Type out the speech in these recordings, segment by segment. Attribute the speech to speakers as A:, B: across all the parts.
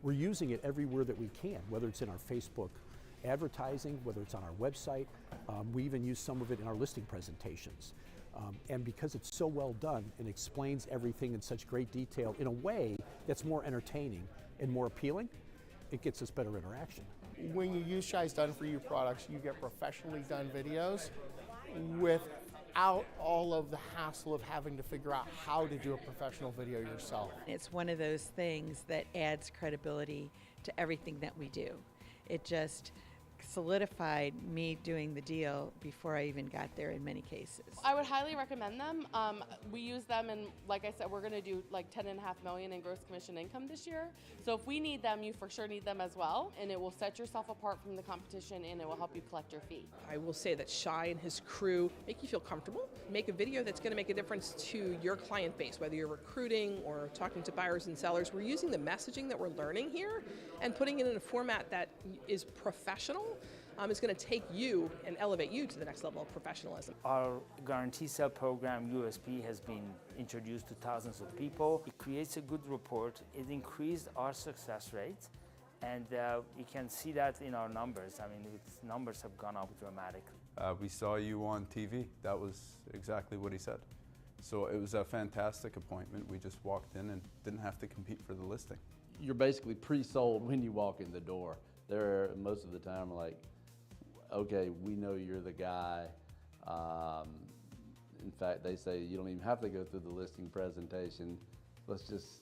A: We're using it everywhere that we can, whether it's in our Facebook advertising, whether it's on our website. We even use some of it in our listing presentations. And because it's so well done and explains everything in such great detail in a way that's more entertaining and more appealing, it gets us better interaction.
B: When you use Shy's Done For You products, you get professionally done videos without all of the hassle of having to figure out how to do a professional video yourself.
C: It's one of those things that adds credibility to everything that we do. It just solidified me doing the deal before I even got there in many cases.
D: I would highly recommend them. We use them, and like I said, we're going to do like $10.5 million in gross commission income this year. So if we need them, you for sure need them as well, and it will set yourself apart from the competition, and it will help you collect your fee.
E: I will say that Shy and his crew make you feel comfortable, make a video that's going to make a difference to your client base, whether you're recruiting or talking to buyers and sellers. We're using the messaging that we're learning here and putting it in a format that is professional. It's going to take you and elevate you to the next level of professionalism.
F: Our guarantee sale program, USP, has been introduced to thousands of people. It creates a good report. It increased our success rate, and you can see that in our numbers. I mean, its numbers have gone up dramatically.
G: We saw you on TV. That was exactly what he said. So it was a fantastic appointment. We just walked in and didn't have to compete for the listing.
H: You're basically pre-sold when you walk in the door. They're most of the time like, okay, we know you're the guy. In fact, they say you don't even have to go through the listing presentation. Let's just,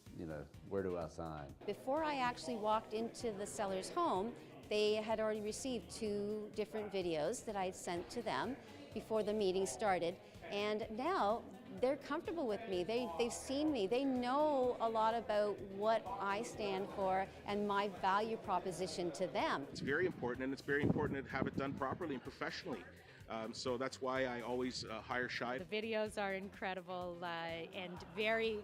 H: where do I sign?
I: Before I actually walked into the seller's home, they had already received 2 different videos that I had sent to them before the meeting started. And now they're comfortable with me. They've seen me. They know a lot about what I stand for and my value proposition to them.
J: It's very important, and it's very important to have it done properly and professionally. So that's why I always hire Shy.
K: The videos are incredible and very,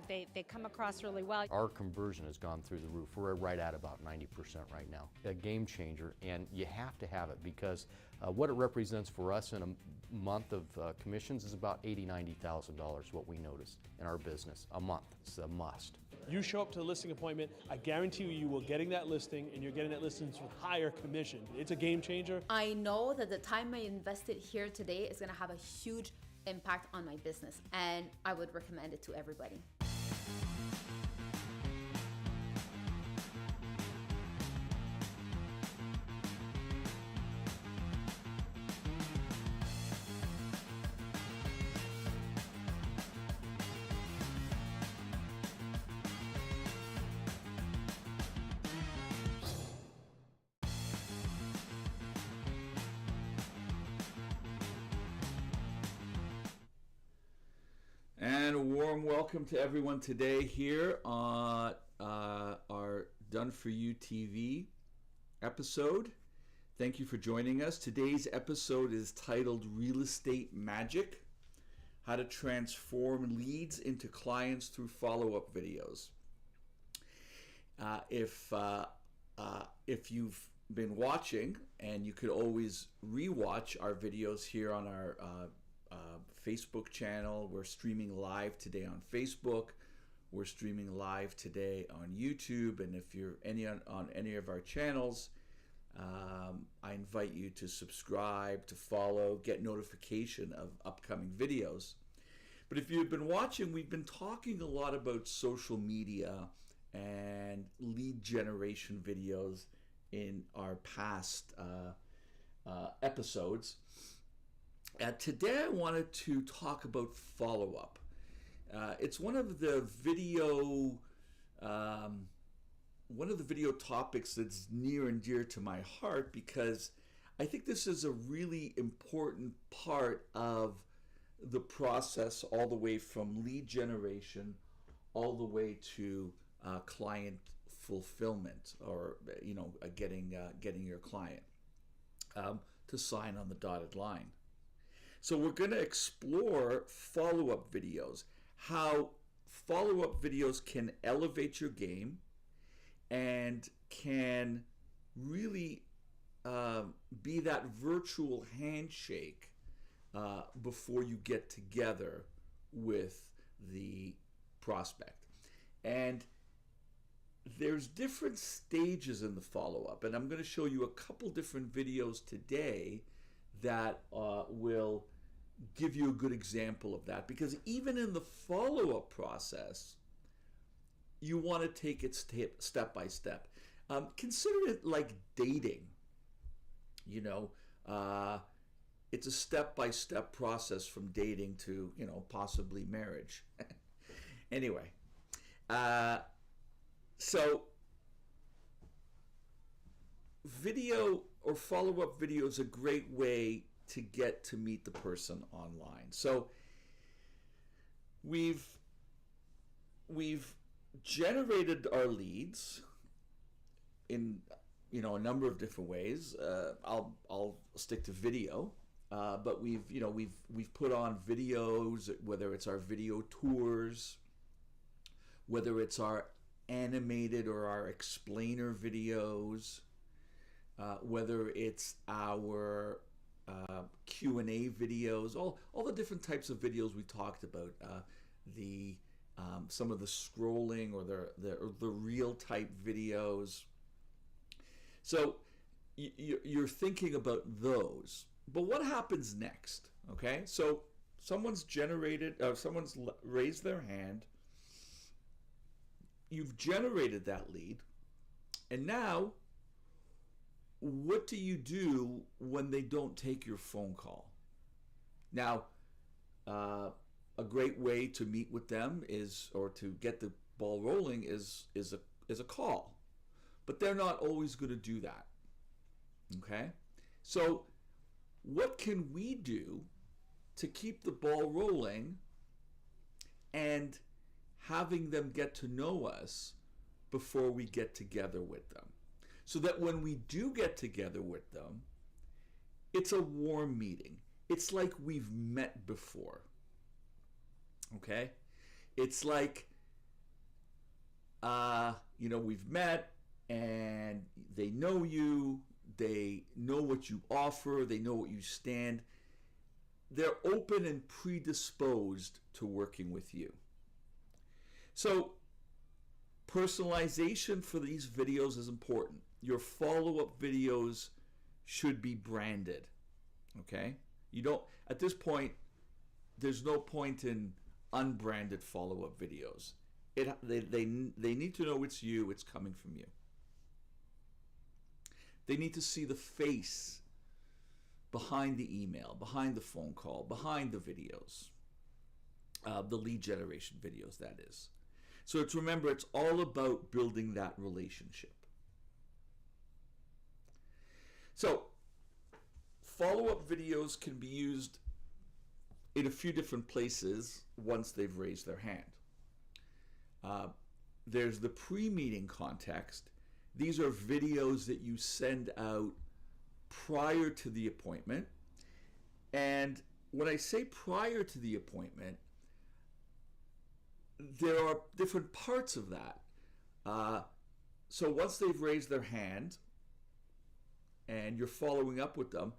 K: they come across really well.
L: Our conversion has gone through the roof. We're right at about 90% right now. A game changer, and you have to have it because what it represents for us in a month of commissions is about $80,000, $90,000, what we notice in our business a month. It's a must.
M: You show up to the listing appointment, I guarantee you will getting that listing, and you're getting that listing with higher commission. It's a game changer.
N: I know that the time I invested here today is going to have a huge impact on my business, and I would recommend it to everybody.
O: And a warm welcome to everyone today here on our Done For You TV episode. Thank you for joining us. Today's episode is titled Real Estate Magic: How to Transform Leads into Clients Through Follow-Up Videos. If you've been watching, and you could always rewatch our videos here on our Facebook channel. We're streaming live today on Facebook. We're streaming live today on YouTube. And if you're on any of our channels, I invite you to subscribe, to follow, get notification of upcoming videos. But if you've been watching, we've been talking a lot about social media and lead generation videos in our past episodes. Today I wanted to talk about follow-up. It's one of the video topics that's near and dear to my heart, because I think this is a really important part of the process, all the way from lead generation all the way to client fulfillment, or getting your client to sign on the dotted line. So we're going to explore follow-up videos, how follow-up videos can elevate your game and can really be that virtual handshake before you get together with the prospect. And there's different stages in the follow-up, and I'm going to show you a couple different videos today that will give you a good example of that, because even in the follow-up process, you want to take it step by step. Consider it like dating. You know, it's a step-by-step process from dating to, you know, possibly marriage. Anyway, so video or follow-up video is a great way to get to meet the person online. So we've generated our leads in, you know, a number of different ways. I'll stick to video, but we've put on videos, whether it's our video tours, whether it's our animated or our explainer videos, whether it's our Q&A videos, all the different types of videos we talked about, some of the scrolling or the real type videos. So you're thinking about those, but what happens next? Okay, so someone's raised their hand. You've generated that lead, and now what do you do when they don't take your phone call? Now, a great way to meet with them or to get the ball rolling is a call, but they're not always going to do that. Okay, so what can we do to keep the ball rolling and having them get to know us before we get together with them, so that when we do get together with them, it's a warm meeting. It's like we've met before. Okay? It's like, we've met and they know you, they know what you offer, they know what you stand. They're open and predisposed to working with you. So, personalization for these videos is important. Your follow-up videos should be branded. Okay? At this point, there's no point in unbranded follow-up videos. They need to know it's you, it's coming from you. They need to see the face behind the email, behind the phone call, behind the videos, the lead generation videos, that is. So remember, it's all about building that relationship. So follow-up videos can be used in a few different places once they've raised their hand. There's the pre-meeting context. These are videos that you send out prior to the appointment. And when I say prior to the appointment, there are different parts of that. So once they've raised their hand and you're following up with them,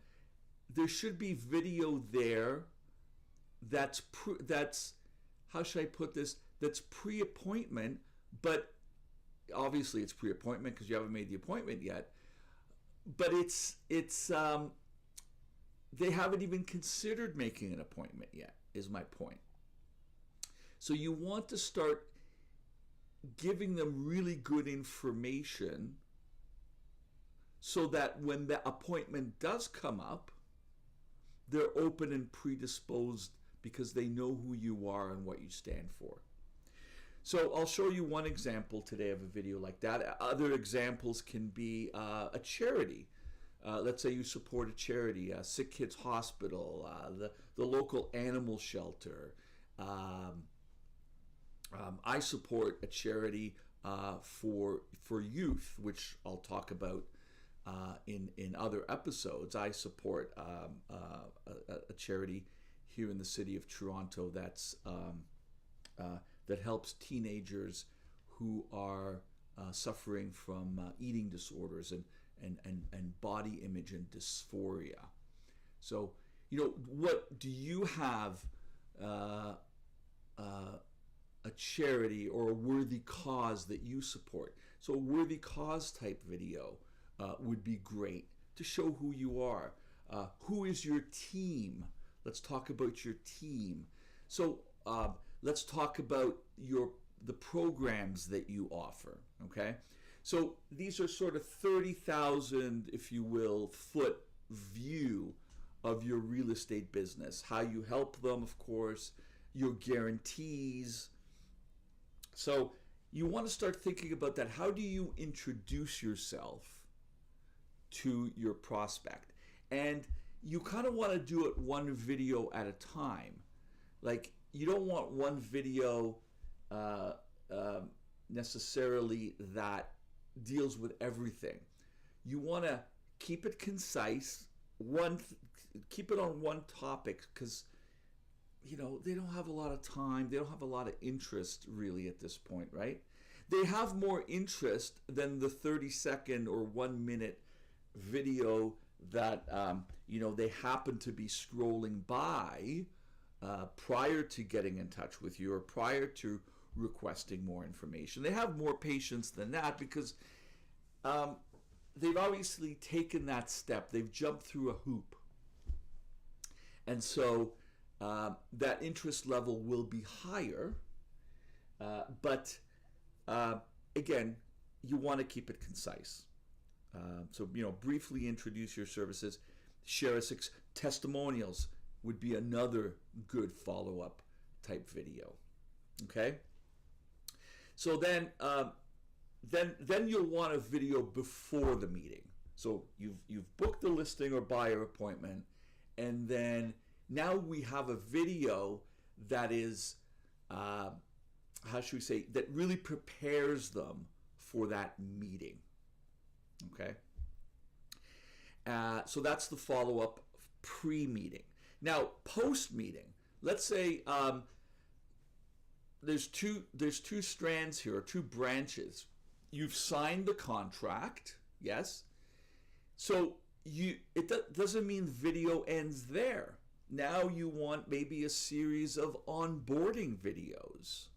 O: there should be video there that's how should I put this? That's pre-appointment, but obviously it's pre-appointment because you haven't made the appointment yet. But it's they haven't even considered making an appointment yet, is my point. So you want to start giving them really good information so that when the appointment does come up, they're open and predisposed because they know who you are and what you stand for. So I'll show you one example today of a video like that. Other examples can be a charity. Let's say you support a charity, Sick Kids Hospital, the local animal shelter. I support a charity for youth, which I'll talk about in other episodes. I support a charity here in the city of Toronto that helps teenagers who are suffering from eating disorders and body image and dysphoria. So, what do you have a charity or a worthy cause that you support? So a worthy cause type video would be great to show who you are. Who is your team? Let's talk about your team. So let's talk about the programs that you offer, okay? So these are sort of 30,000, if you will, foot view of your real estate business. How you help them, of course, your guarantees. So you want to start thinking about that. How do you introduce yourself to your prospect? And you kind of want to do it one video at a time. Like, you don't want one video necessarily that deals with everything. You want to keep it concise, keep it on one topic, because they don't have a lot of time, they don't have a lot of interest really at this point, right? They have more interest than the 30-second or 1 minute video that they happen to be scrolling by prior to getting in touch with you or prior to requesting more information. They have more patience than that because they've obviously taken that step. They've jumped through a hoop. And so that interest level will be higher. But again, you want to keep it concise. So, briefly introduce your services. Share testimonials would be another good follow-up type video. Okay? So then you'll want a video before the meeting. So you've booked the listing or buyer appointment, and then now we have a video that is, how should we say, that really prepares them for that meeting. Okay? So that's the follow-up pre-meeting. Now, post-meeting, let's say there's two strands here, or two branches. You've signed the contract, yes? So it doesn't mean video ends there. Now you want maybe a series of onboarding videos.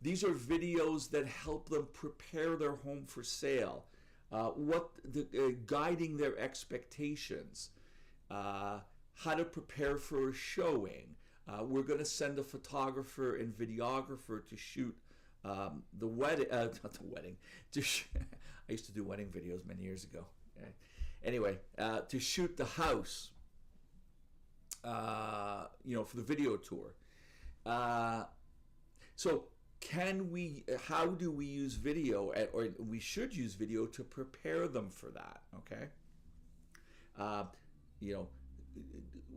O: These are videos that help them prepare their home for sale, guiding their expectations, how to prepare for a showing. We're going to send a photographer and videographer to shoot the wedding, not the wedding. I used to do wedding videos many years ago. Anyway, to shoot the house, for the video tour. So how do we use video, or we should use video to prepare them for that, okay?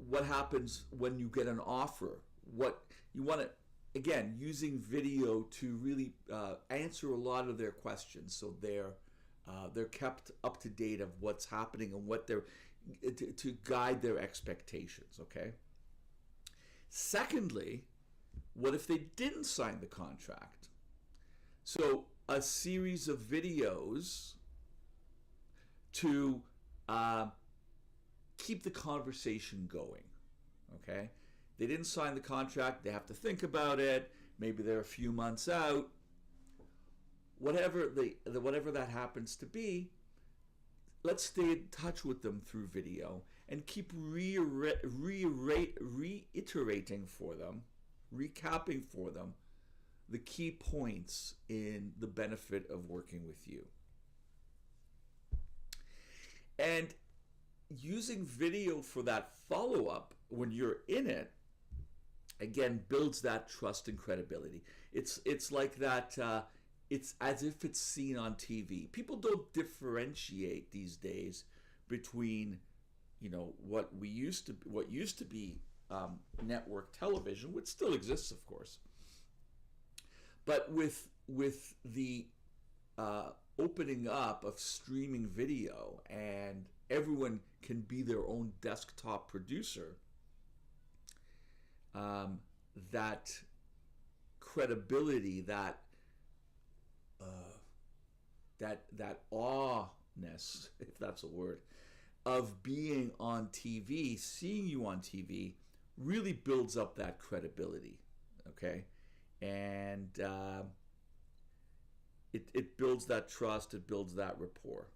O: What happens when you get an offer? What you want to, again, using video to really answer a lot of their questions, so they're kept up to date of what's happening and what to guide their expectations, okay? Secondly, what if they didn't sign the contract? So a series of videos to keep the conversation going, okay? They didn't sign the contract, they have to think about it, maybe they're a few months out. Whatever that happens to be, let's stay in touch with them through video and keep reiterating for them, recapping for them the key points in the benefit of working with you. And using video for that follow-up when you're in it, again, builds that trust and credibility. It's like that, it's as if it's seen on TV. People don't differentiate these days between, what used to be network television, which still exists, of course. But with the opening up of streaming video, and everyone can be their own desktop producer, that credibility, that awness, if that's a word, of being on TV, seeing you on TV, really builds up that credibility, okay? And it builds that trust, it builds that rapport.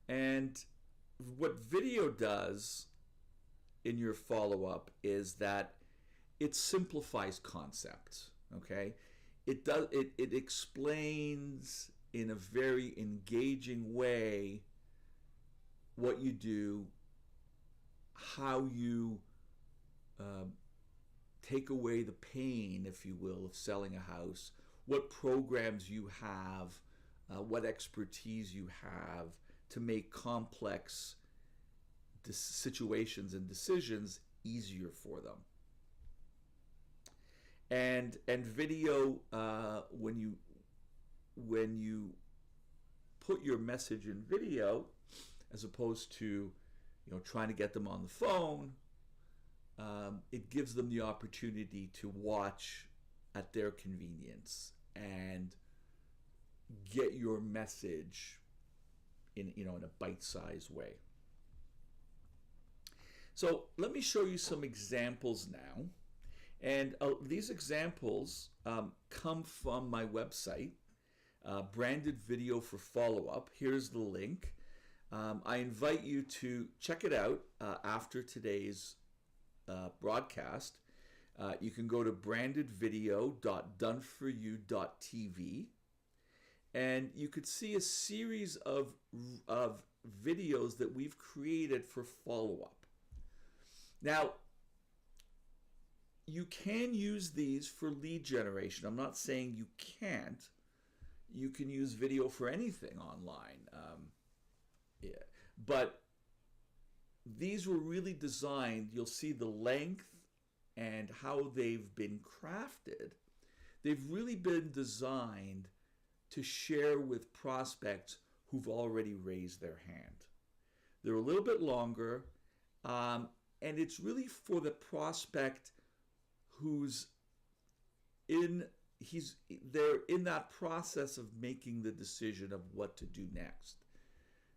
O: And what video does in your follow-up is that it simplifies concepts, okay? It explains in a very engaging way what you do, how you take away the pain, if you will, of selling a house, what programs you have, what expertise you have to make complex situations and decisions easier for them. And video, when you put your message in video, as opposed to trying to get them on the phone, it gives them the opportunity to watch at their convenience and get your message in a bite-sized way. So let me show you some examples now. And these examples come from my website, Branded Video for Follow-Up. Here's the link. I invite you to check it out after today's broadcast. You can go to brandedvideo.doneforyou.tv, and you could see a series of videos that we've created for follow-up. Now, you can use these for lead generation. I'm not saying you can't. You can use video for anything online. But these were really designed, you'll see the length and how they've been crafted. They've really been designed to share with prospects who've already raised their hand. They're a little bit longer, and it's really for the prospect who's they're in that process of making the decision of what to do next.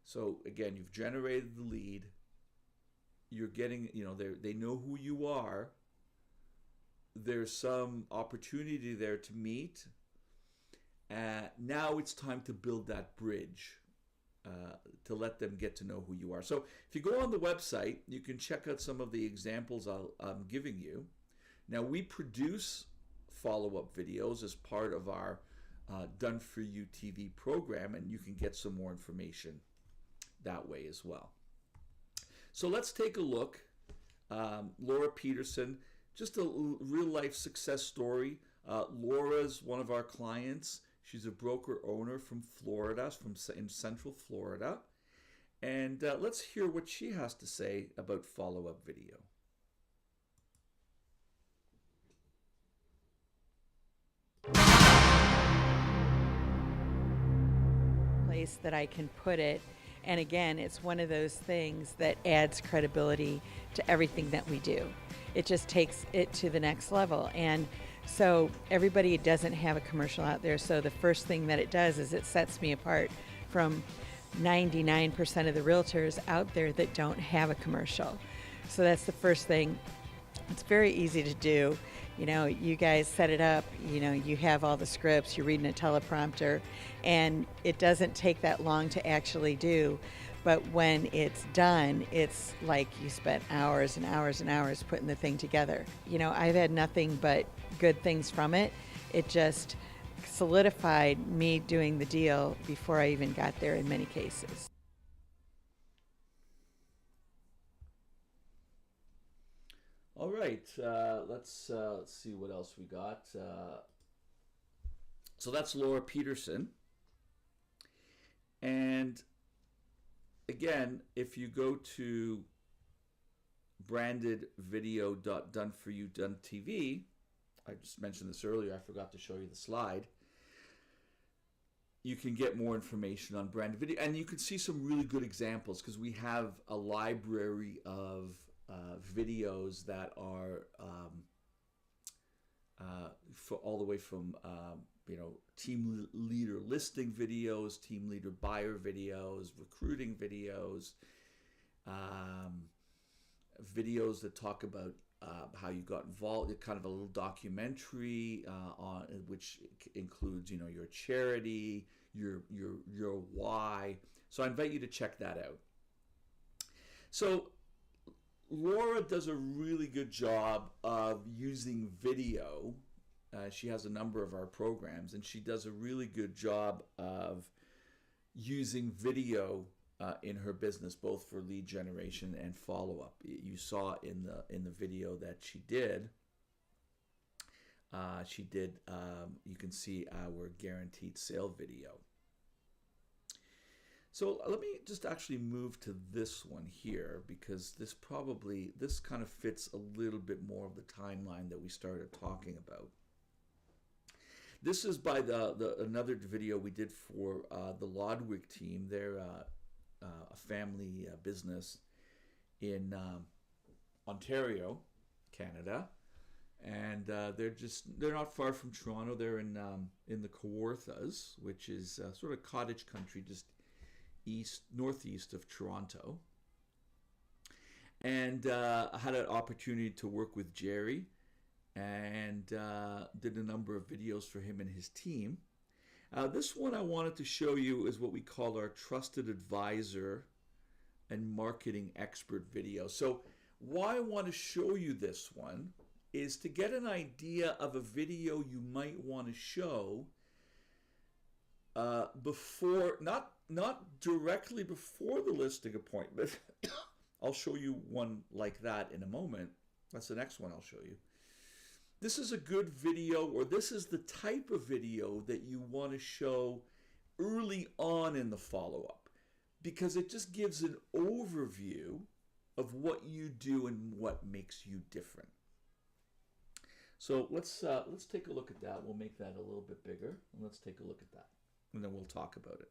O: So again, you've generated the lead, you're getting, they know who you are, there's some opportunity there to meet. Now it's time to build that bridge to let them get to know who you are. So if you go on the website, you can check out some of the examples I'm giving you. Now, we produce follow-up videos as part of our Done For You TV program, and you can get some more information that way as well. So let's take a look. Laura Peterson, just a real-life success story. Laura's one of our clients. She's a broker owner from Florida, in Central Florida. And let's hear what she has to say about follow-up video.
C: Place that I can put it. And again, it's one of those things that adds credibility to everything that we do. It just takes it to the next level. And so everybody doesn't have a commercial out there. So the first thing that it does is it sets me apart from 99% of the realtors out there that don't have a commercial. So that's the first thing. It's very easy to do. You guys set it up, you have all the scripts, you're reading a teleprompter, and it doesn't take that long to actually do. But when it's done, it's like you spent hours and hours and hours putting the thing together. I've had nothing but good things from it. It just solidified me doing the deal before I even got there in many cases.
O: All right, let's see what else we got. So that's Laura Peterson. And again, if you go to brandedvideo.doneforyou.tv, I just mentioned this earlier, I forgot to show you the slide. You can get more information on branded video, and you can see some really good examples because we have a library of videos that are all the way from team leader listing videos, team leader buyer videos, recruiting videos, videos that talk about how you got involved, kind of a little documentary on which includes, you know, your charity, your why. So I invite you to check that out. So Laura does a really good job of using video. She has a number of our programs, and she does a really good job of using video in her business, both for lead generation and follow-up. You saw in the video that she did. You can see our guaranteed sale video. So let me just actually move to this one here, because this kind of fits a little bit more of the timeline that we started talking about. This is by another video we did for the Lodwick team. They're a family business in Ontario, Canada, and they're not far from Toronto. They're in the Kawarthas, which is sort of cottage country, just northeast of Toronto. And I had an opportunity to work with Jerry, and did a number of videos for him and his team. This one I wanted to show you is what we call our Trusted Advisor and Marketing Expert video. So why I want to show you this one is to get an idea of a video you might want to show before, not directly before the listing appointment. I'll show you one like that in a moment. That's the next one I'll show you. This is a good video, or this is the type of video that you want to show early on in the follow-up, because it just gives an overview of what you do and what makes you different. So let's take a look at that. We'll make that a little bit bigger, and let's take a look at that, and then we'll talk about it.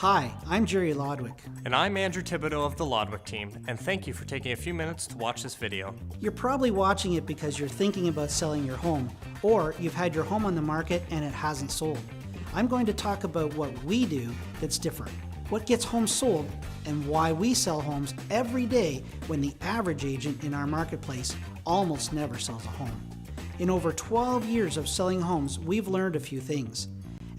P: Hi, I'm Jerry Lodwick.
Q: And I'm Andrew Thibodeau of the Lodwick team, and thank you for taking a few minutes to watch this video.
P: You're probably watching it because you're thinking about selling your home, or you've had your home on the market and it hasn't sold. I'm going to talk about what we do that's different, what gets homes sold, and why we sell homes every day when the average agent in our marketplace almost never sells a home. In over 12 years of selling homes, we've learned a few things.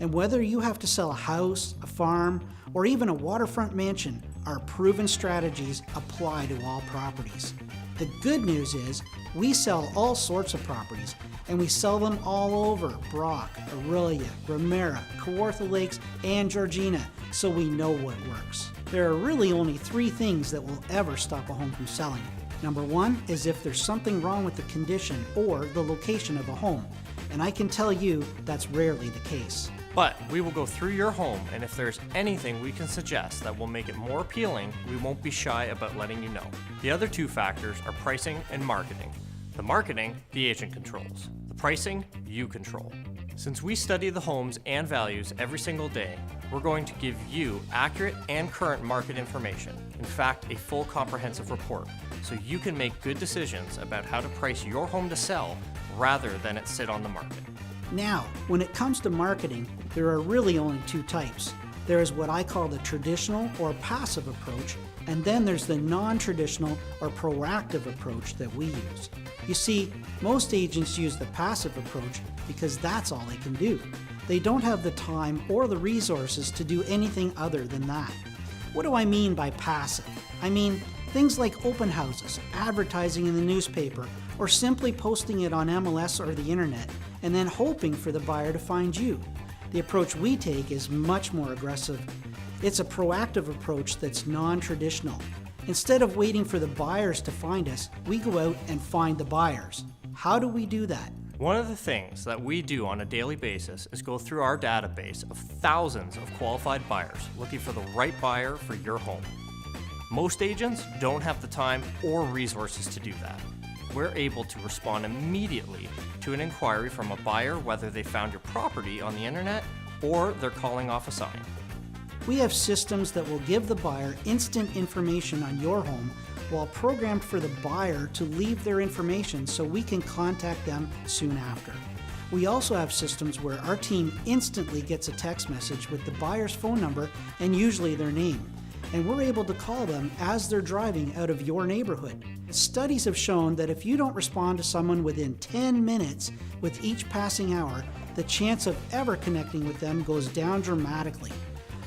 P: And whether you have to sell a house, a farm, or even a waterfront mansion, our proven strategies apply to all properties. The good news is we sell all sorts of properties, and we sell them all over Brock, Aurelia, Ramera, Kawartha Lakes, and Georgina, so we know what works. There are really only 3 things that will ever stop a home from selling. Number 1 is if there's something wrong with the condition or the location of a home, and I can tell you that's rarely the case.
Q: But we will go through your home, and if there's anything we can suggest that will make it more appealing, we won't be shy about letting you know. The other 2 factors are pricing and marketing. The marketing, the agent controls. The pricing, you control. Since we study the homes and values every single day, we're going to give you accurate and current market information. In fact, a full comprehensive report, so you can make good decisions about how to price your home to sell rather than it sit on the market.
P: Now, when it comes to marketing, there are really only 2 types. There is what I call the traditional or passive approach, and then there's the non-traditional or proactive approach that we use. You see, most agents use the passive approach because that's all they can do. They don't have the time or the resources to do anything other than that. What do I mean by passive? I mean things like open houses, advertising in the newspaper, or simply posting it on MLS or the internet, and then hoping for the buyer to find you. The approach we take is much more aggressive. It's a proactive approach that's non-traditional. Instead of waiting for the buyers to find us, we go out and find the buyers. How do we do that?
Q: One of the things that we do on a daily basis is go through our database of thousands of qualified buyers looking for the right buyer for your home. Most agents don't have the time or resources to do that. We're able to respond immediately to an inquiry from a buyer, whether they found your property on the internet or they're calling off a sign.
P: We have systems that will give the buyer instant information on your home while programmed for the buyer to leave their information so we can contact them soon after. We also have systems where our team instantly gets a text message with the buyer's phone number and usually their name. and we're able to call them as they're driving out of your neighborhood. Studies have shown that if you don't respond to someone within 10 minutes with each passing hour, the chance of ever connecting with them goes down dramatically.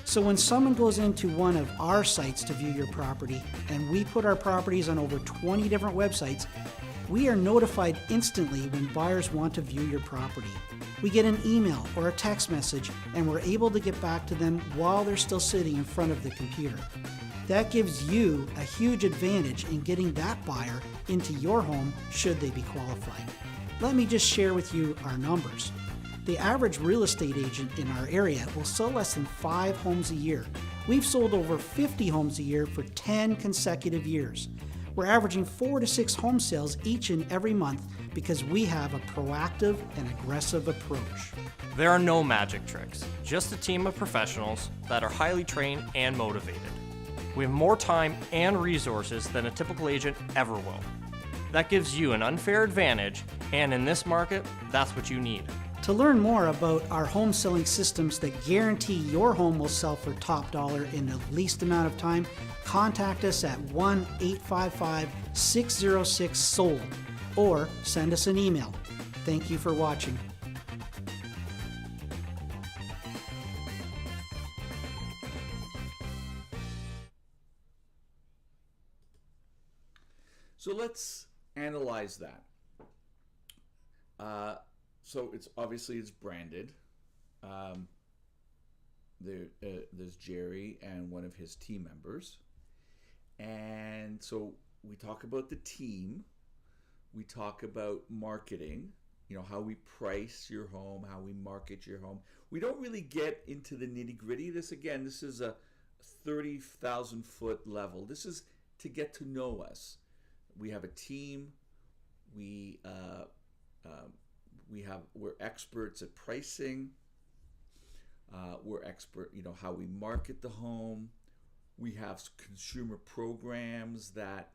P: So when someone goes into one of our sites to view your property, and we put our properties on over 20 different websites, we are notified instantly when buyers want to view your property. We get an email or a text message, and we're able to get back to them while they're still sitting in front of the computer. That gives you a huge advantage in getting that buyer into your home should they be qualified. Let me just share with you our numbers. The average real estate agent in our area will sell less than 5 homes a year. We've sold over 50 homes a year for 10 consecutive years. We're averaging 4 to 6 home sales each and every month because we have a proactive and aggressive approach.
Q: There are no magic tricks, just a team of professionals that are highly trained and motivated. We have more time and resources than a typical agent ever will. That gives you an unfair advantage, and in this market, that's what you need.
P: To learn more about our home selling systems that guarantee your home will sell for top dollar in the least amount of time, contact us at 1-855-606-SOLD or send us an email. Thank you for watching.
O: So let's analyze that. So it's obviously it's branded. There's Jerry and one of his team members. And so we talk about the team. We talk about marketing, you know, how we price your home, how we market your home. We don't really get into the nitty-gritty. This is a 30,000 foot level. This is to get to know us. We have a team. We're experts at pricing. We're expert, you know, how we market the home. We have consumer programs that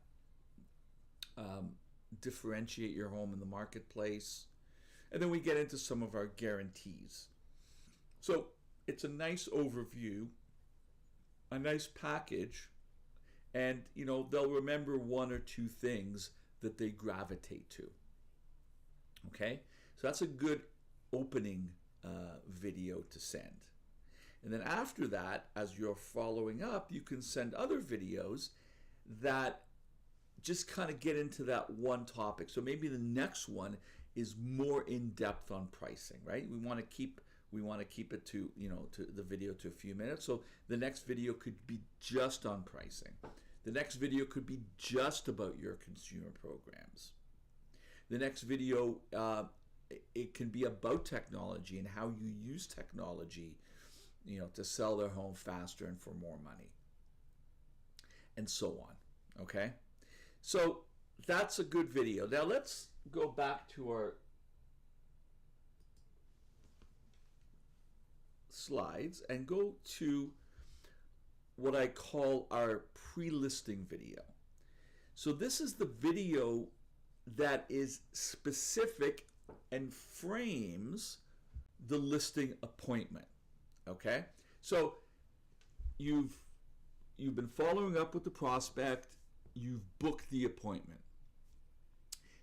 O: differentiate your home in the marketplace. And then we get into some of our guarantees. So it's a nice overview, a nice package, and you know, they'll remember 1 or 2 things that they gravitate to. Okay, so that's a good opening video to send. And then after that, as you're following up, you can send other videos that just kind of get into that one topic. So maybe the next one is more in depth on pricing, right? We want to keep it to, you know, to the video to a few minutes. So the next video could be just on pricing. The next video could be just about your consumer programs. The next video, it can be about technology and how you use technology, you know, to sell their home faster and for more money, and so on. Okay, so that's a good video. Now let's go back to our slides and go to what I call our pre-listing video. So this is the video that is specific and frames the listing appointment. Okay, so you've been following up with the prospect, you've booked the appointment.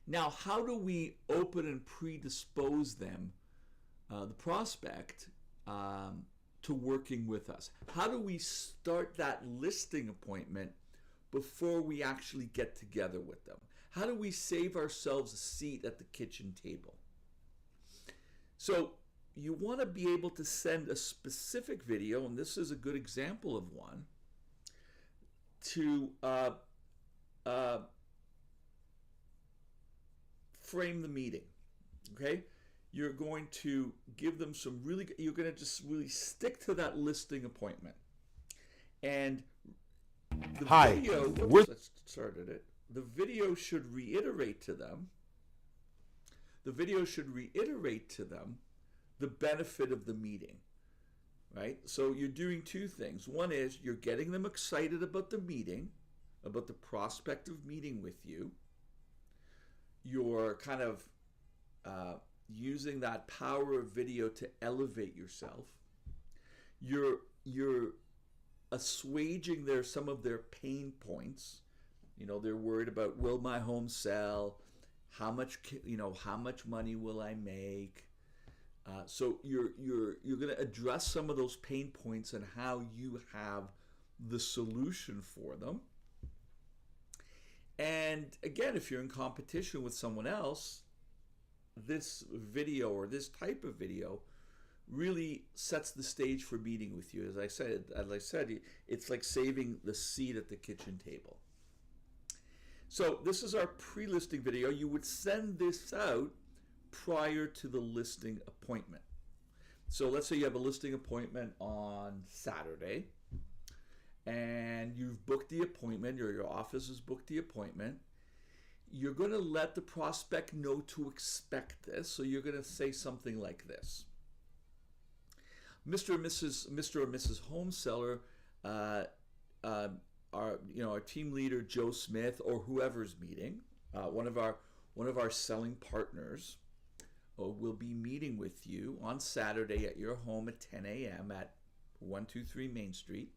O: Now, how do we open and predispose them, the prospect, to working with us? How do we start that listing appointment before we actually get together with them? How do we save ourselves a seat at the kitchen table? So you want to be able to send a specific video, and this is a good example of one, to frame the meeting. Okay, you're going to give them some really, you're going to just really stick to that listing appointment. And the video, let's start at it. The video should reiterate to them, the benefit of the meeting, right? So you're doing 2 things. One is you're getting them excited about the meeting, about the prospect of meeting with you. You're kind of using that power of video to elevate yourself. You're assuaging some of their pain points. You know, they're worried about, will my home sell? How much money will I make? So you're going to address some of those pain points and how you have the solution for them. And again, if you're in competition with someone else, this video or this type of video really sets the stage for meeting with you. As I said, it's like saving the seat at the kitchen table. So this is our pre-listing video. You would send this out prior to the listing appointment. So let's say you have a listing appointment on Saturday, and you've booked the appointment, or your office has booked the appointment. You're going to let the prospect know to expect this. So you're going to say something like this: Mr. or Mrs. Home Seller, our team leader Joe Smith, or whoever's meeting, one of our selling partners, will be meeting with you on Saturday at your home at 10 a.m. at 123 Main Street.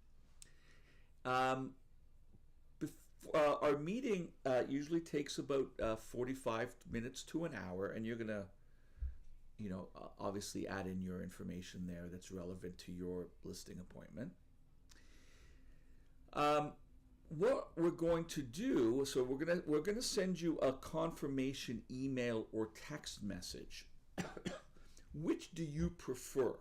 O: Our meeting usually takes about 45 minutes to an hour, and you're going to, obviously add in your information there that's relevant to your listing appointment. What we're going to do, so we're going to send you a confirmation email or text message. Which do you prefer?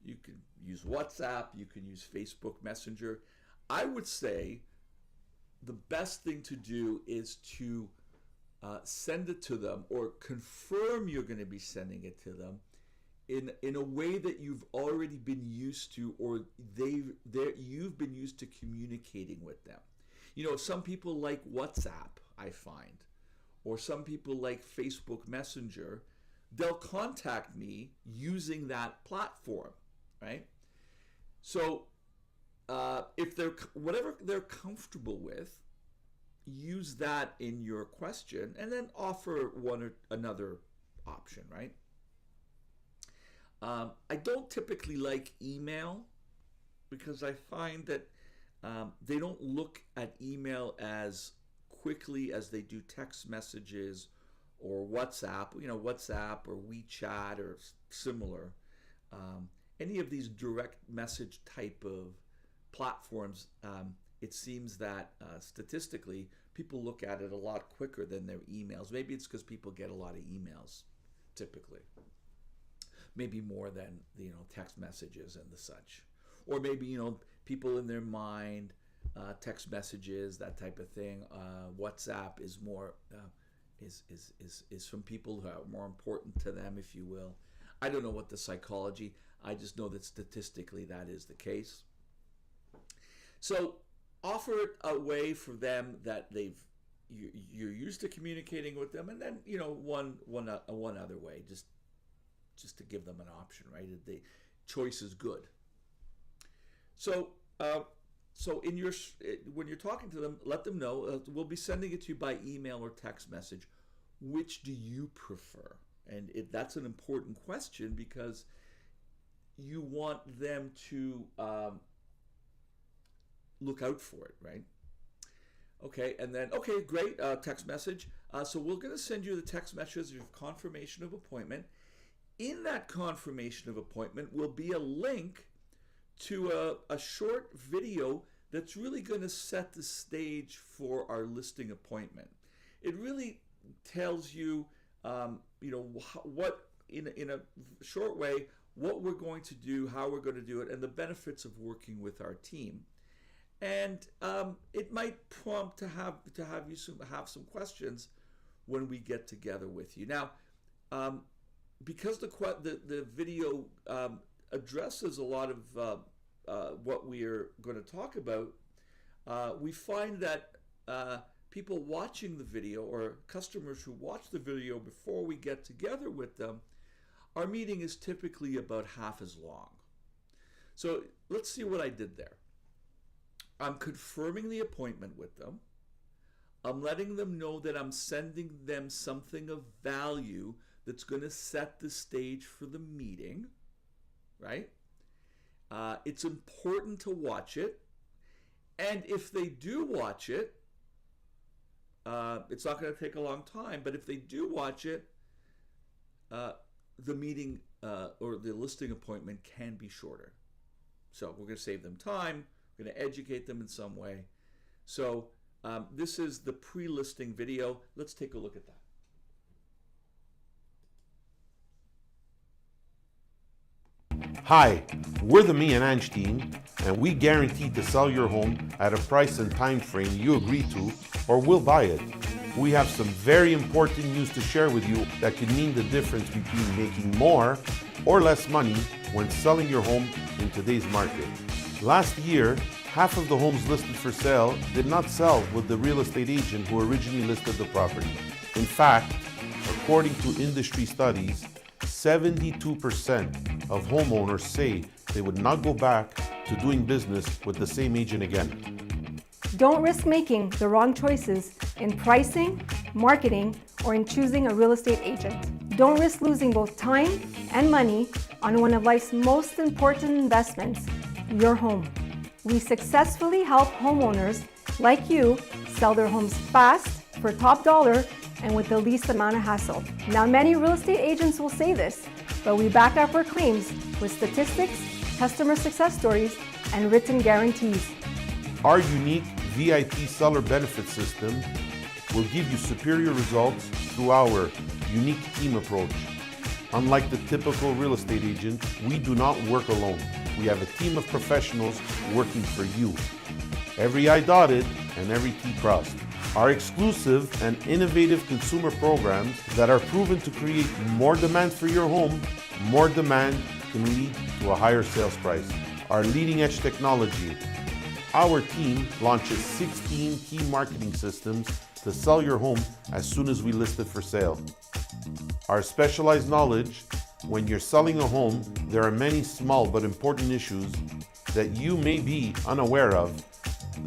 O: You can use WhatsApp, you can use Facebook Messenger. I would say the best thing to do is to send it to them, or confirm you're going to be sending it to them in a way that you've already been used to, or you've been used to communicating with them. Some people like WhatsApp, I find, or some people like Facebook Messenger. They'll contact me using that platform, right? So if whatever they're comfortable with, use that in your question, and then offer one or another option, right? I don't typically like email, because I find that they don't look at email as quickly as they do text messages or WhatsApp, WhatsApp or WeChat or similar. Any of these direct message type of platforms, it seems that statistically people look at it a lot quicker than their emails. Maybe it's because people get a lot of emails typically. Maybe more than text messages and the such, or maybe people in their mind, text messages, that type of thing. WhatsApp is more is from people who are more important to them, if you will. I don't know what the psychology. I just know that statistically that is the case. So offer it a way for them that you're used to communicating with them, and then one other way, just to give them an option, right? The choice is good. So when you're talking to them, let them know, we'll be sending it to you by email or text message. Which do you prefer? And that's an important question, because you want them to look out for it, right? Okay, and then, okay, great, text message. So we're going to send you the text message of confirmation of appointment. In that confirmation of appointment will be a link to a short video that's really going to set the stage for our listing appointment. It really tells you, what in a short way, what we're going to do, how we're going to do it, and the benefits of working with our team. And it might prompt to have you have some questions when we get together with you. Now, because the video addresses a lot of what we are going to talk about, we find that people watching the video, or customers who watch the video before we get together with them, our meeting is typically about half as long. So let's see what I did there. I'm confirming the appointment with them. I'm letting them know that I'm sending them something of value that's going to set the stage for the meeting, right? It's important to watch it. And if they do watch it, it's not going to take a long time, but if they do watch it, the meeting or the listing appointment can be shorter. So we're going to save them time. We're going to educate them in some way. So this is the pre-listing video. Let's take a look at that.
R: Hi, we're the Me and Ange team, and we guarantee to sell your home at a price and time frame you agree to, or we'll buy it. We have some very important news to share with you that could mean the difference between making more or less money when selling your home in today's market. Last year, half of the homes listed for sale did not sell with the real estate agent who originally listed the property. In fact, according to industry studies, 72% of homeowners say they would not go back to doing business with the same agent again.
S: Don't risk making the wrong choices in pricing, marketing, or in choosing a real estate agent. Don't risk losing both time and money on one of life's most important investments, your home. We successfully help homeowners like you sell their homes fast, for top dollar, and with the least amount of hassle. Now, many real estate agents will say this, but we back up our claims with statistics, customer success stories, and written guarantees.
R: Our unique VIP seller benefit system will give you superior results through our unique team approach. Unlike the typical real estate agent, we do not work alone. We have a team of professionals working for you. Every I dotted and every T crossed. Our exclusive and innovative consumer programs that are proven to create more demand for your home, more demand can lead to a higher sales price. Our leading edge technology. Our team launches 16 key marketing systems to sell your home as soon as we list it for sale. Our specialized knowledge. When you're selling a home, there are many small but important issues that you may be unaware of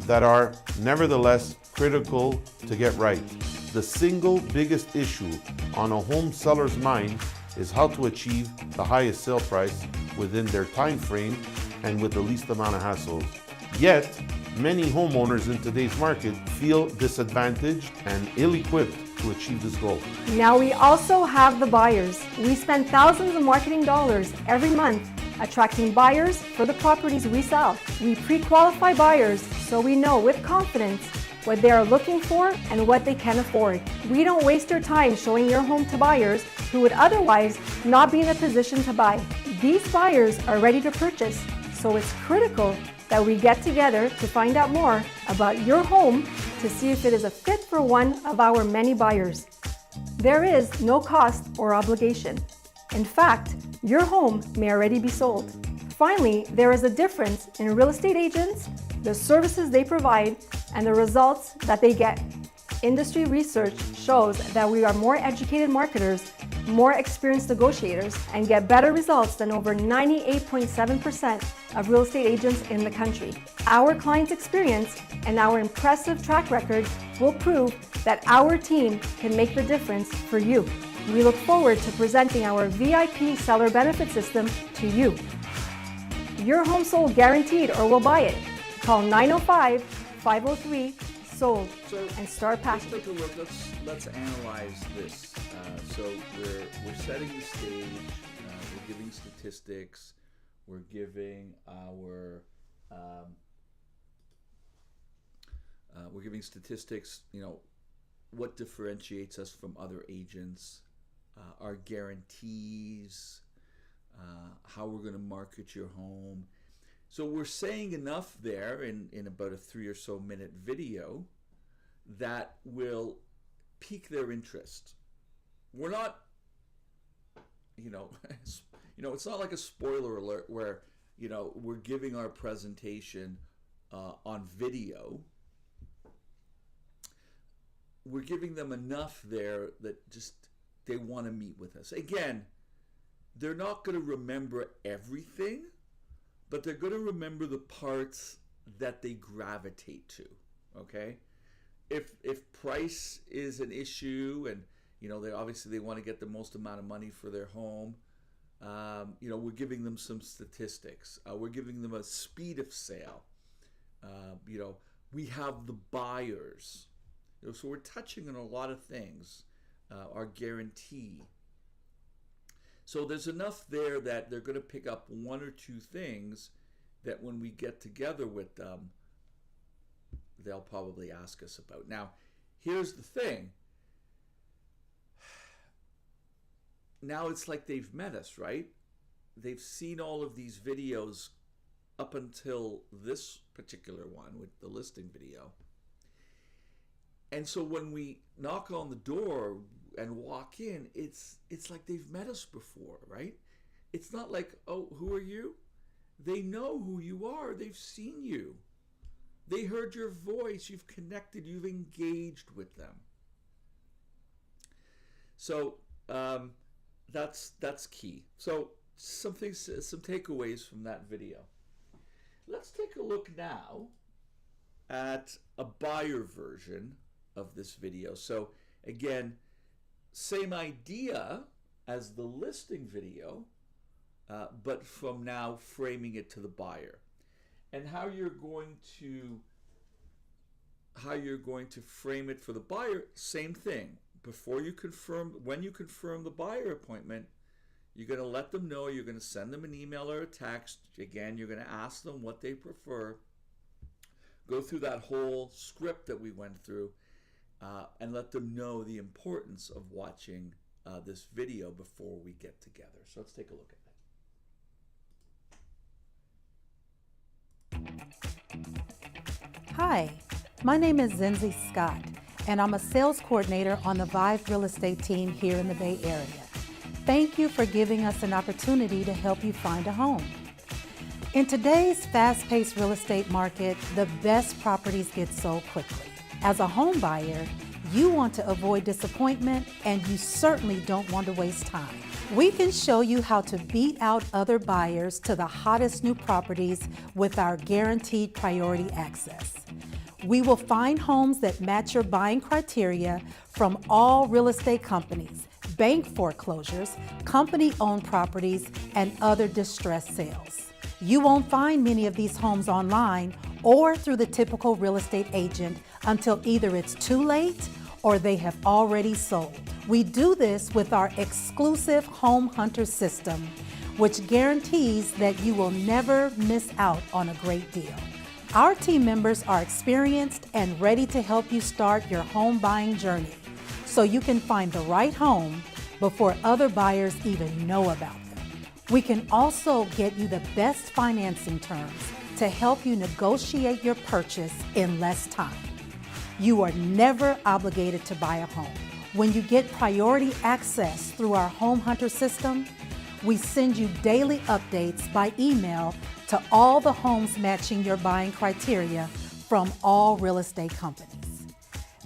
R: that are nevertheless critical to get right. The single biggest issue on a home seller's mind is how to achieve the highest sale price within their time frame and with the least amount of hassles. Yet, many homeowners in today's market feel disadvantaged and ill-equipped to achieve this goal.
S: Now we also have the buyers. We spend thousands of marketing dollars every month attracting buyers for the properties we sell. We pre-qualify buyers so we know with confidence what they are looking for and what they can afford. We don't waste your time showing your home to buyers who would otherwise not be in a position to buy. These buyers are ready to purchase, so it's critical that we get together to find out more about your home to see if it is a fit for one of our many buyers. There is no cost or obligation. In fact, your home may already be sold. Finally, there is a difference in real estate agents, the services they provide, and the results that they get. Industry research shows that we are more educated marketers, more experienced negotiators, and get better results than over 98.7% of real estate agents in the country. Our clients' experience and our impressive track record will prove that our team can make the difference for you. We look forward to presenting our VIP seller benefit system to you. Your home sold guaranteed or we'll buy it. Call 905-503-SOLD and start packing.
O: Let's take a look. Let's analyze this. So we're setting the stage. We're giving statistics. We're giving statistics. You know, what differentiates us from other agents, our guarantees, how we're going to market your home. So we're saying enough there in about a 3 or so minute video that will pique their interest. We're not, it's not like a spoiler alert where, we're giving our presentation on video. We're giving them enough there that just they want to meet with us. Again, they're not going to remember everything, but they're going to remember the parts that they gravitate to, okay? If price is an issue and, they want to get the most amount of money for their home, We're giving them some statistics. We're giving them a speed of sale. We have the buyers. So we're touching on a lot of things. Our guarantee. So there's enough there that they're going to pick up one or two things that when we get together with them, they'll probably ask us about. Now, here's the thing. Now it's like they've met us, right? They've seen all of these videos up until this particular one with the listing video. And so when we knock on the door and walk in, it's like they've met us before, right? It's not like, oh, who are you? They know who you are. They've seen you. They heard your voice. You've connected. You've engaged with them. So that's key. So some takeaways from that video. Let's take a look now at a buyer version of this video. So again, same idea as the listing video, but from now framing it to the buyer. And how you're going to frame it for the buyer, same thing. When you confirm the buyer appointment, you're going to let them know, you're going to send them an email or a text. Again, you're going to ask them what they prefer. Go through that whole script that we went through, and let them know the importance of watching this video before we get together. So let's take a look at that.
T: Hi, my name is Zinzi Scott, and I'm a sales coordinator on the Vive Real Estate team here in the Bay Area. Thank you for giving us an opportunity to help you find a home. In today's fast-paced real estate market, the best properties get sold quickly. As a home buyer, you want to avoid disappointment, and you certainly don't want to waste time. We can show you how to beat out other buyers to the hottest new properties with our guaranteed priority access. We will find homes that match your buying criteria from all real estate companies, bank foreclosures, company-owned properties, and other distressed sales. You won't find many of these homes online or through the typical real estate agent until either it's too late or they have already sold. We do this with our exclusive Home Hunter system, which guarantees that you will never miss out on a great deal. Our team members are experienced and ready to help you start your home buying journey so you can find the right home before other buyers even know about them. We can also get you the best financing terms to help you negotiate your purchase in less time. You are never obligated to buy a home. When you get priority access through our Home Hunter system, we send you daily updates by email to all the homes matching your buying criteria from all real estate companies.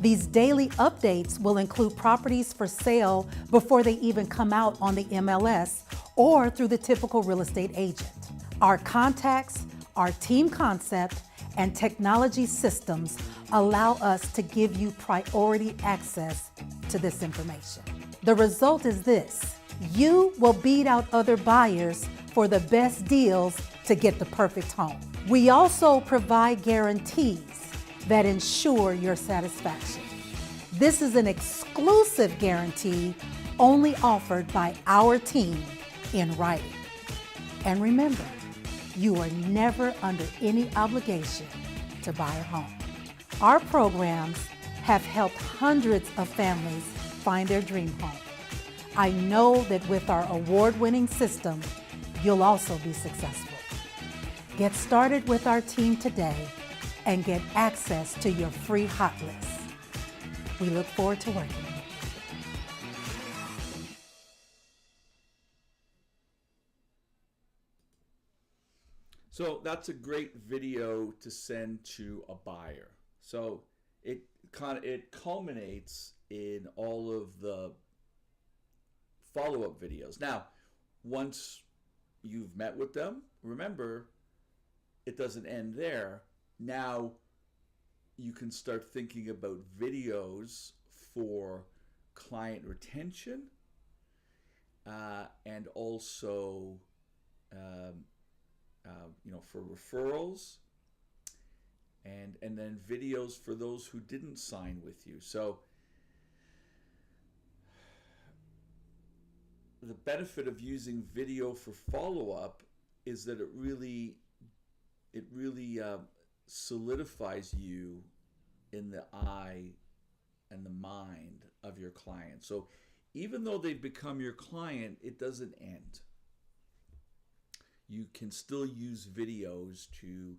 T: These daily updates will include properties for sale before they even come out on the MLS or through the typical real estate agent. Our contacts, our team concept, and technology systems allow us to give you priority access to this information. The result is this: you will beat out other buyers for the best deals to get the perfect home. We also provide guarantees that ensure your satisfaction. This is an exclusive guarantee only offered by our team in writing. And remember, you are never under any obligation to buy a home. Our programs have helped hundreds of families find their dream home. I know that with our award-winning system, you'll also be successful. Get started with our team today and get access to your free hot list. We look forward to working with you.
O: So that's a great video to send to a buyer. So it culminates in all of the follow-up videos. Now, once you've met with them, remember, it doesn't end there. Now you can start thinking about videos for client retention and also for referrals, and then videos for those who didn't sign with you. So the benefit of using video for follow-up is that it really solidifies you in the eye and the mind of your client. So even though they've become your client, it doesn't end. You can still use videos to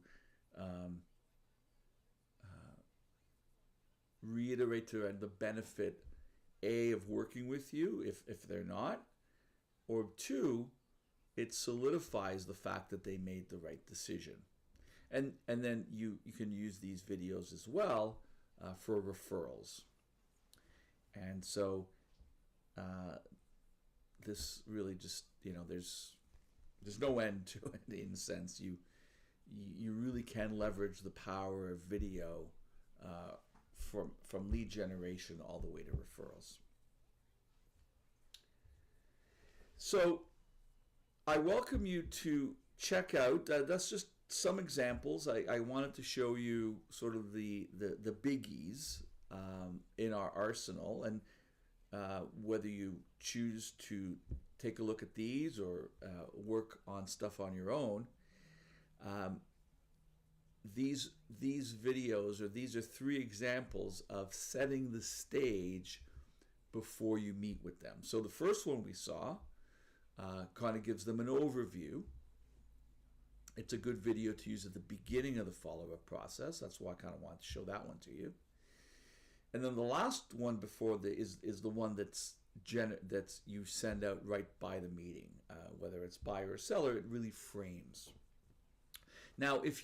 O: reiterate to the benefit, A, of working with you if they're not, or two, it solidifies the fact that they made the right decision. And then you can use these videos as well for referrals. And so this really just, there's no end to it in a sense. You really can leverage the power of video from lead generation all the way to referrals. So I welcome you to check out, that's just some examples. I wanted to show you sort of the biggies in our arsenal, and whether you choose to take a look at these or work on stuff on your own, these videos, or these are 3 examples of setting the stage before you meet with them. So the first one we saw kind of gives them an overview. It's a good video to use at the beginning of the follow-up process. That's why I kind of wanted to show that one to you. And then the last one before is the one that's you send out right by the meeting, whether it's buyer or seller. It really frames. Now, it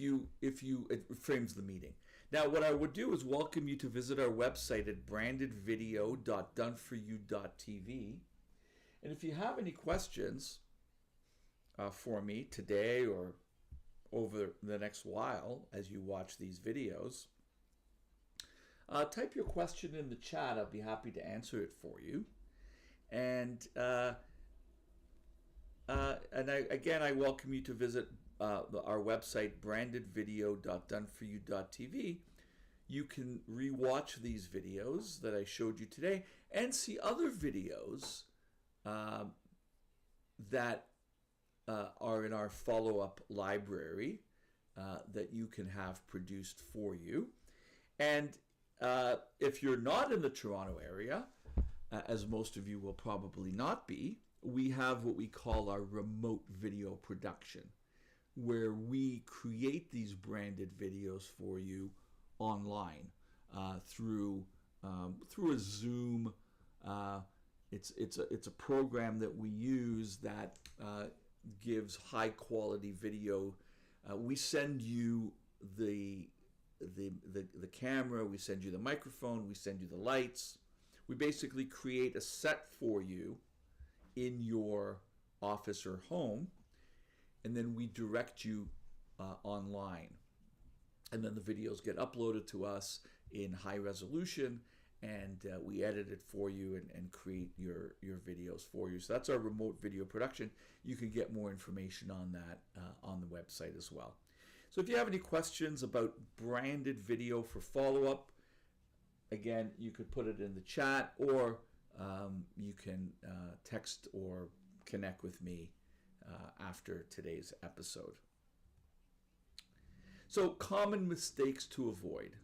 O: frames the meeting. Now, what I would do is welcome you to visit our website at brandedvideo.doneforyou.tv. And if you have any questions for me today or over the next while as you watch these videos, type your question in the chat. I'll be happy to answer it for you. And I welcome you to visit our website, brandedvideo.doneforyou.tv. You can rewatch these videos that I showed you today and see other videos that are in our follow-up library that you can have produced for you. And if you're not in the Toronto area, as most of you will probably not be, we have what we call our remote video production, where we create these branded videos for you online through a Zoom. It's a program that we use that gives high quality video. We send you the camera, we send you the microphone, we send you the lights. We basically create a set for you in your office or home, and then we direct you online. And then the videos get uploaded to us in high resolution, and we edit it for you and create your videos for you. So that's our remote video production. You can get more information on that on the website as well. So if you have any questions about branded video for follow-up, again, you could put it in the chat, or you can text or connect with me after today's episode. So common mistakes to avoid.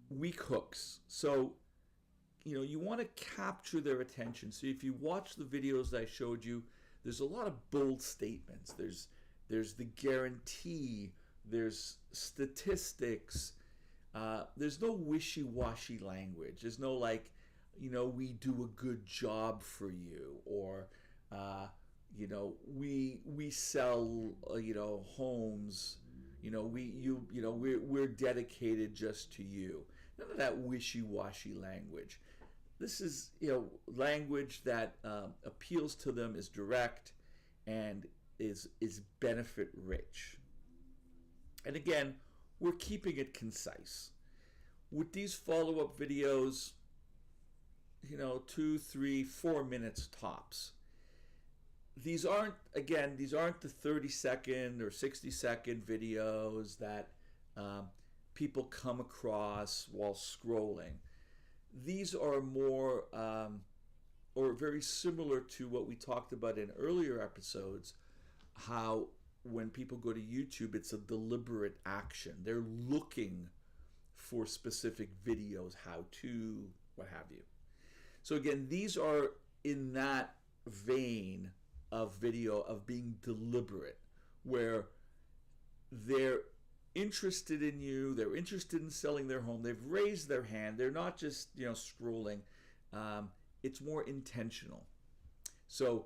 O: Weak hooks. So, you want to capture their attention. So if you watch the videos that I showed you, there's a lot of bold statements. There's the guarantee, there's statistics, there's no wishy-washy language. There's no we do a good job for you, or we sell homes, we're dedicated just to you. None of that wishy-washy language. This is language that appeals to them, is direct, and is benefit rich. And again, we're keeping it concise. With these follow-up videos, 2, 3, 4 minutes tops. These aren't the 30-second or 60-second videos that people come across while scrolling. These are more or very similar to what we talked about in earlier episodes, how when people go to YouTube, it's a deliberate action. They're looking for specific videos, how to, what have you. So again, these are in that vein of video of being deliberate, where they're interested in you, they're interested in selling their home, they've raised their hand, they're not just scrolling. It's more intentional. So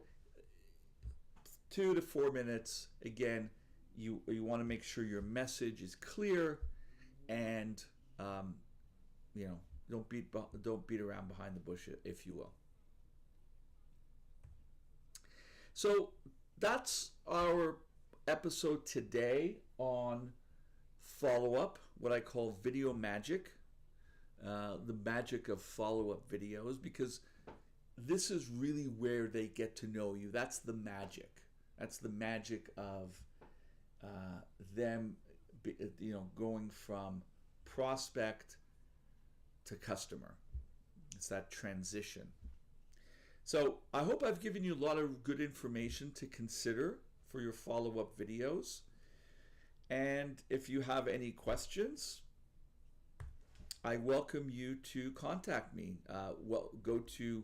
O: 2 to 4 minutes. Again, you want to make sure your message is clear, and don't beat around behind the bush, if you will. So that's our episode today on follow-up, what I call video magic, the magic of follow-up videos, because this is really where they get to know you. That's the magic. That's the magic of them, going from prospect to customer. It's that transition. So I hope I've given you a lot of good information to consider for your follow-up videos. And if you have any questions, I welcome you to contact me. Go to,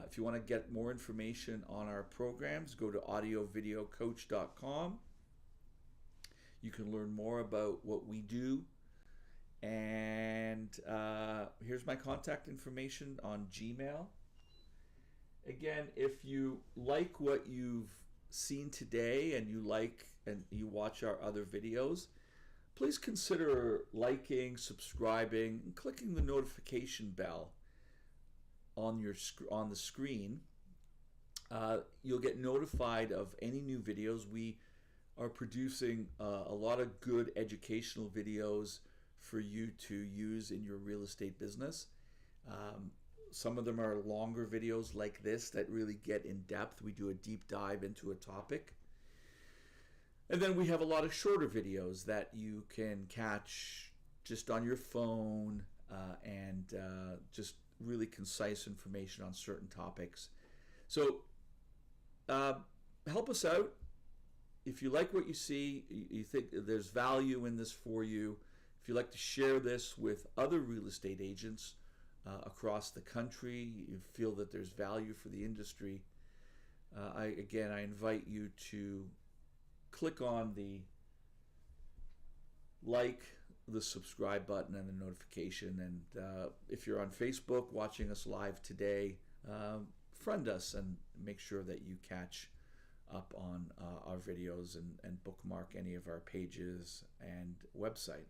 O: if you want to get more information on our programs, go to audiovideocoach.com. You can learn more about what we do. And here's my contact information on Gmail. Again, if you like what you've seen today and you watch our other videos, please consider liking, subscribing, and clicking the notification bell on the screen. You'll get notified of any new videos. We are producing a lot of good educational videos for you to use in your real estate business. Some of them are longer videos like this that really get in depth. We do a deep dive into a topic. And then we have a lot of shorter videos that you can catch just on your phone and just really concise information on certain topics. So help us out. If you like what you see, you think there's value in this for you, if you'd like to share this with other real estate agents across the country, you feel that there's value for the industry, I invite you to click on the like, the subscribe button, and the notification. And if you're on Facebook watching us live today, friend us and make sure that you catch up on our videos and bookmark any of our pages and website.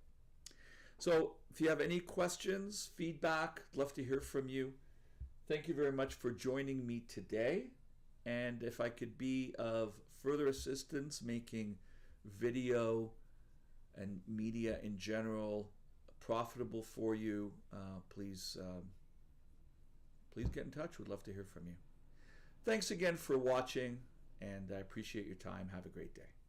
O: So if you have any questions, feedback, I'd love to hear from you. Thank you very much for joining me today. And if I could be of further assistance making video and media in general profitable for you, please get in touch. We'd love to hear from you. Thanks again for watching, and I appreciate your time. Have a great day.